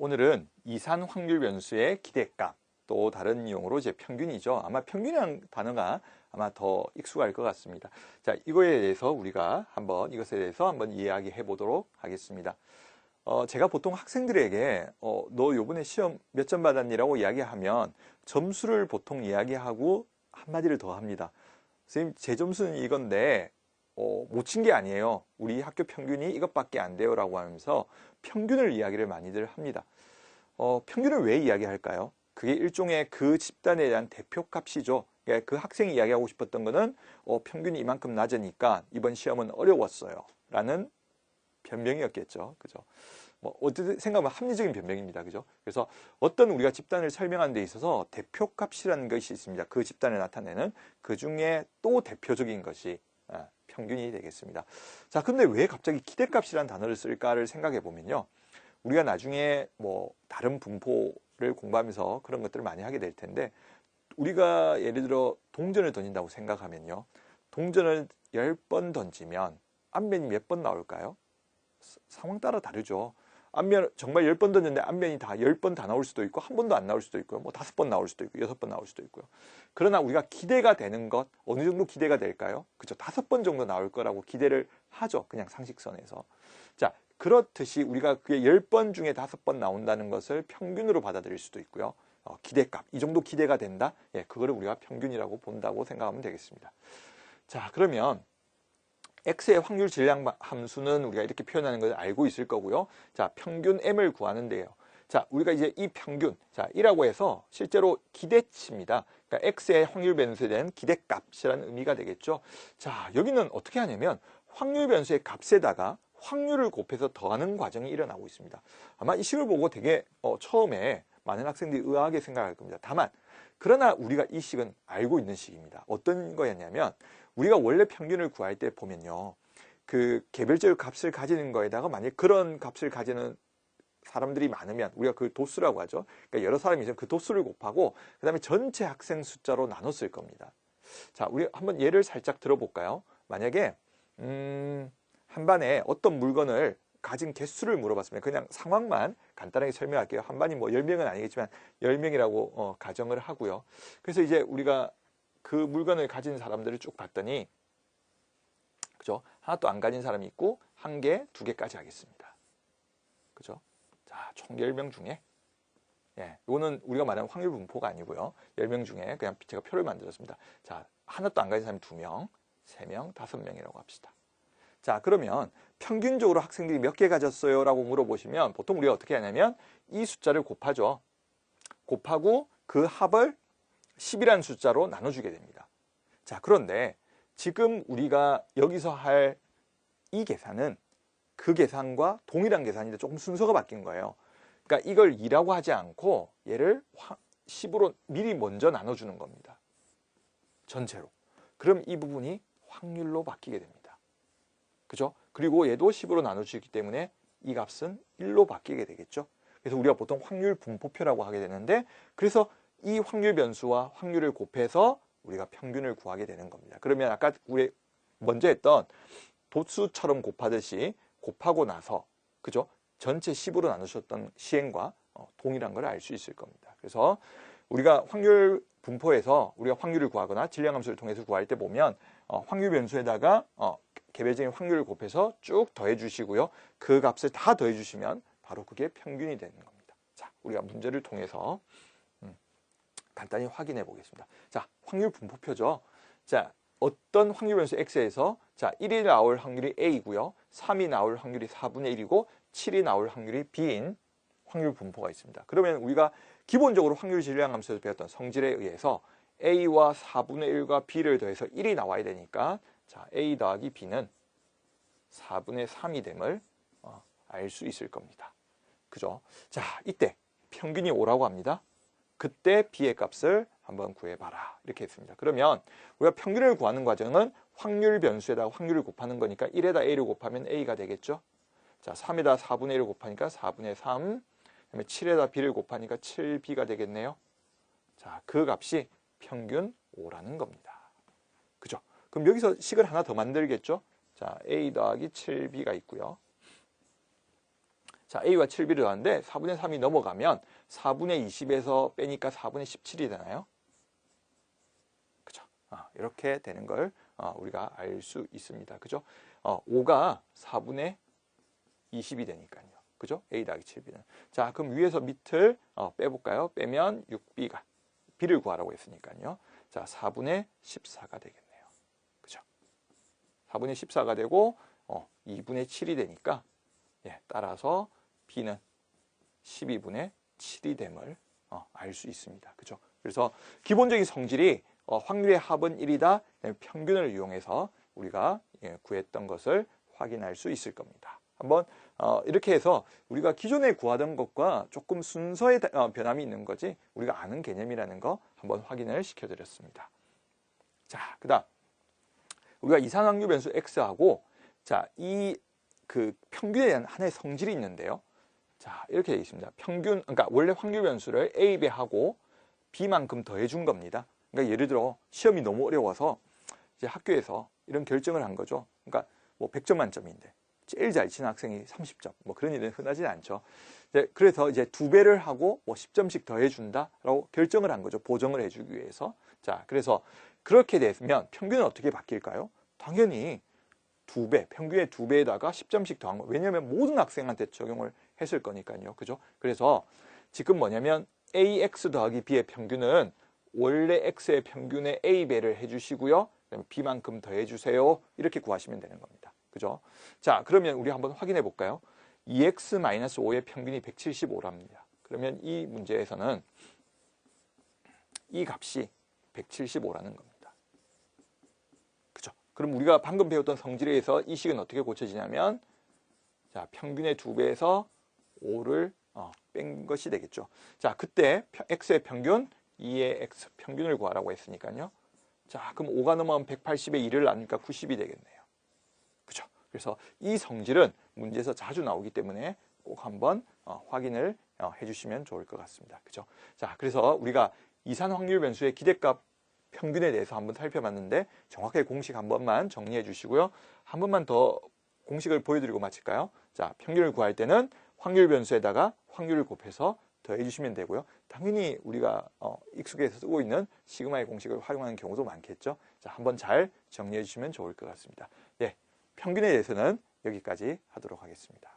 오늘은 이산 확률 변수의 기대값, 또 다른 용어로 이제 평균이죠. 아마 평균이라는 단어가 아마 더 익숙할 것 같습니다. 자, 이거에 대해서 우리가 이것에 대해서 한번 이야기해 보도록 하겠습니다. 제가 보통 학생들에게 너 요번에 시험 몇 점 받았니라고 이야기하면 점수를 보통 이야기하고 한마디를 더 합니다. 선생님, 제 점수는 이건데 못 친 게 아니에요. 우리 학교 평균이 이것밖에 안 돼요 라고 하면서 평균을 이야기를 많이들 합니다. 평균을 왜 이야기할까요? 그게 일종의 그 집단에 대한 대표값이죠. 그러니까 그 학생이 이야기하고 싶었던 거는 평균이 이만큼 낮으니까 이번 시험은 어려웠어요 라는 변명이었겠죠. 그죠? 어쨌든 생각하면 합리적인 변명입니다. 그죠? 그래서 어떤 우리가 집단을 설명하는 데 있어서 대표값이라는 것이 있습니다. 그 집단을 나타내는 그 중에 또 대표적인 것이 평균이 되겠습니다. 자, 근데 왜 갑자기 기대값이라는 단어를 쓸까를 생각해 보면요. 우리가 나중에 다른 분포를 공부하면서 그런 것들을 많이 하게 될 텐데, 우리가 예를 들어 동전을 던진다고 생각하면요. 동전을 10번 던지면 앞면이 몇 번 나올까요? 상황 따라 다르죠. 앞면 정말 10번 던졌는데 앞면이 다 10번 다 나올 수도 있고 한 번도 안 나올 수도 있고요. 5번 나올 수도 있고 6번 나올 수도 있고요. 그러나 우리가 기대가 되는 것 어느 정도 기대가 될까요? 그죠? 5번 정도 나올 거라고 기대를 하죠. 그냥 상식선에서. 자, 그렇듯이 우리가 그게 10번 중에 5번 나온다는 것을 평균으로 받아들일 수도 있고요. 기대값, 이 정도 기대가 된다? 예, 그거를 우리가 평균이라고 본다고 생각하면 되겠습니다. 자, 그러면 x의 확률 질량 함수는 우리가 이렇게 표현하는 걸 알고 있을 거고요. 자, 평균 m을 구하는데요. 자, 우리가 이제 이 평균, 자, 이라고 해서 실제로 기대치입니다. 그러니까 x의 확률 변수에 대한 기대값이라는 의미가 되겠죠. 자, 여기는 어떻게 하냐면 확률 변수의 값에다가 확률을 곱해서 더하는 과정이 일어나고 있습니다. 아마 이 식을 보고 되게 처음에 많은 학생들이 의아하게 생각할 겁니다. 다만 그러나 우리가 이 식은 알고 있는 식입니다. 어떤 거였냐면 우리가 원래 평균을 구할 때 보면요. 그 개별적 값을 가지는 거에다가 만약 그런 값을 가지는 사람들이 많으면 우리가 그 도수라고 하죠. 그러니까 여러 사람이 있으면 그 도수를 곱하고 그 다음에 전체 학생 숫자로 나눴을 겁니다. 자, 우리 한번 예를 살짝 들어볼까요? 만약에 한 반에 어떤 물건을 가진 개수를 물어봤습니다. 그냥 상황만 간단하게 설명할게요. 한 반이 10명은 아니겠지만 10명이라고 가정을 하고요. 그래서 이제 우리가 그 물건을 가진 사람들을 쭉 봤더니, 그죠? 하나도 안 가진 사람이 있고, 1개, 2개까지 하겠습니다. 그죠? 자, 총 10명 중에, 예, 이거는 우리가 말하는 확률 분포가 아니고요. 10명 중에 그냥 제가 표를 만들었습니다. 자, 하나도 안 가진 사람이 2명, 3명, 5명이라고 합시다. 자, 그러면 평균적으로 학생들이 몇 개 가졌어요? 라고 물어보시면 보통 우리가 어떻게 하냐면 이 숫자를 곱하죠. 곱하고 그 합을 10이라는 숫자로 나눠주게 됩니다. 자, 그런데 지금 우리가 여기서 할 이 계산은 그 계산과 동일한 계산인데 조금 순서가 바뀐 거예요. 그러니까 이걸 2라고 하지 않고 얘를 10으로 미리 먼저 나눠주는 겁니다. 전체로. 그럼 이 부분이 확률로 바뀌게 됩니다. 그죠? 그리고 얘도 10으로 나눠주기 때문에 이 값은 1로 바뀌게 되겠죠. 그래서 우리가 보통 확률 분포표라고 하게 되는데, 그래서 이 확률 변수와 확률을 곱해서 우리가 평균을 구하게 되는 겁니다. 그러면 아까 우리 먼저 했던 도수처럼 곱하듯이 곱하고 나서, 그죠? 전체 10으로 나누셨던 시행과 동일한 걸 알 수 있을 겁니다. 그래서 우리가 확률 분포에서 우리가 확률을 구하거나 질량함수를 통해서 구할 때 보면 확률 변수에다가 개별적인 확률을 곱해서 쭉 더해 주시고요. 그 값을 다 더해 주시면 바로 그게 평균이 되는 겁니다. 자, 우리가 문제를 통해서 간단히 확인해 보겠습니다. 자, 확률 분포표죠. 자, 어떤 확률 변수 x에서 자, 1이 나올 확률이 a이고요. 3이 나올 확률이 4분의 1이고 7이 나올 확률이 b인 확률 분포가 있습니다. 그러면 우리가 기본적으로 확률 질량 함수에서 배웠던 성질에 의해서 a와 4분의 1과 b를 더해서 1이 나와야 되니까 자, a 더하기 b는 4분의 3이 됨을 알 수 있을 겁니다. 그죠? 자, 이때 평균이 5라고 합니다. 그때 b의 값을 한번 구해봐라. 이렇게 했습니다. 그러면 우리가 평균을 구하는 과정은 확률 변수에다가 확률을 곱하는 거니까 1에다 a를 곱하면 a가 되겠죠. 자, 3에다 4분의 1을 곱하니까 4분의 3, 그다음에 7에다 b를 곱하니까 7b가 되겠네요. 자, 그 값이 평균 5라는 겁니다. 그죠? 그럼 여기서 식을 하나 더 만들겠죠? 자, a 더하기 7b가 있고요. 자, a와 7b를 더하는데 4분의 3이 넘어가면 4분의 20에서 빼니까 4분의 17이 되나요? 그죠? 이렇게 되는 걸 우리가 알 수 있습니다. 그죠? 5가 4분의 20이 되니까요. 그죠? a 더하기 7b는. 자, 그럼 위에서 밑을 빼볼까요? 빼면 6b가 b를 구하라고 했으니까요. 자, 4분의 14가 되겠네요. 그죠? 4분의 14가 되고 2분의 7이 되니까 따라서 b는 12분의 7이 됨을 알 수 있습니다. 그죠? 그래서 기본적인 성질이 확률의 합은 1이다. 평균을 이용해서 우리가 구했던 것을 확인할 수 있을 겁니다. 한번 이렇게 해서 우리가 기존에 구하던 것과 조금 순서의 변함이 있는 거지 우리가 아는 개념이라는 거 한번 확인을 시켜드렸습니다. 자, 그다음 우리가 이산확률 변수 x하고 자, 이 그 평균에 대한 하나의 성질이 있는데요. 자, 이렇게 되어 있습니다. 평균, 그러니까 원래 확률 변수를 a 배하고 b만큼 더해 준 겁니다. 그러니까 예를 들어 시험이 너무 어려워서 이제 학교에서 이런 결정을 한 거죠. 그러니까 뭐 100점 만점인데 제일 잘 치는 학생이 30점, 뭐 그런 일은 흔하지 않죠. 그래서 이제 2배를 하고 뭐 10점씩 더해 준다라고 결정을 한 거죠. 보정을 해주기 위해서. 자, 그래서 그렇게 되면 평균은 어떻게 바뀔까요? 당연히 2배, 평균의 2배에다가 10점씩 더한 거. 왜냐하면 모든 학생한테 적용을 했을 거니까요. 그죠? 그래서 지금 뭐냐면 ax 더하기 b의 평균은 원래 x의 평균에 a배를 해주시고요. 그다음에 b만큼 더해주세요. 이렇게 구하시면 되는 겁니다. 그죠? 자, 그러면 우리 한번 확인해 볼까요? 2x-5의 평균이 175랍니다. 그러면 이 문제에서는 이 값이 175라는 겁니다. 그죠? 그럼 우리가 방금 배웠던 성질에 의해서 이 식은 어떻게 고쳐지냐면 자, 평균의 2배에서 5를 뺀 것이 되겠죠. 자, 그때 x의 평균, 2의 x 평균을 구하라고 했으니까요. 자, 그럼 5가 넘어가면 180에 2를 나누니까 90이 되겠네요. 그죠? 그래서 이 성질은 문제에서 자주 나오기 때문에 꼭 한번 확인을 해주시면 좋을 것 같습니다. 그죠? 자, 그래서 우리가 이산 확률 변수의 기대값 평균에 대해서 한번 살펴봤는데 정확하게 공식 한 번만 정리해 주시고요. 한 번만 더 공식을 보여드리고 마칠까요? 자, 평균을 구할 때는 확률 변수에다가 확률을 곱해서 더해 주시면 되고요. 당연히 우리가 익숙해서 쓰고 있는 시그마의 공식을 활용하는 경우도 많겠죠. 자, 한번 잘 정리해 주시면 좋을 것 같습니다. 네, 평균에 대해서는 여기까지 하도록 하겠습니다.